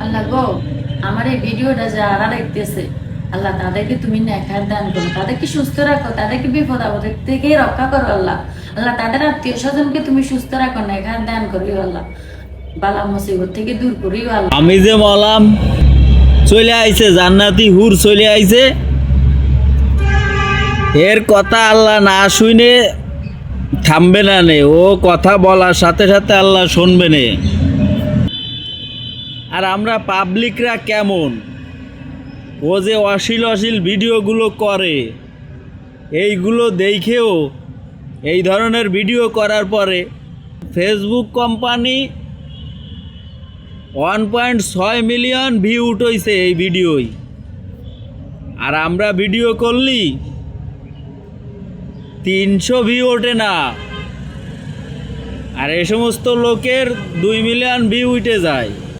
আল্লাহ গো, আমার এই ভিডিওটা যারা দেখতেছে, আল্লাহ তাদেরকে তুমি নেখার দান করো, তাদেরকে সুস্থ রাখো, তাদেরকে বিপদ আপদের থেকে রক্ষা করো আল্লাহ। আল্লাহ তাদের আত্মীয় স্বজনকে তুমি সুস্থ রাখো, নেখার দান করিও আল্লাহ, বালা মুসিবত থেকে দূর করিও আল্লাহ। আমি যে মলাম চলে আইছে, জান্নাতি হুর চলে আইছে, এর কথা আল্লাহ না শুনে থামবে না নে, ও কথা বলার সাথে সাথে আল্লাহ শুনবে নে। আর আমরা পাবলিকরা কেমন, ও যে অশ্লীল অশ্লীল ভিডিওগুলো করে, এইগুলো দেখেও এই ধরনের ভিডিও করার পরে ফেসবুক কোম্পানি 1.6 মিলিয়ন ভিউ উঠেছে এই ভিডিওই। আর আমরা ভিডিও করলি 300 ভিউ ওঠে না, আর এই সমস্ত লোকের 2 মিলিয়ন ভিউ উঠে যায়।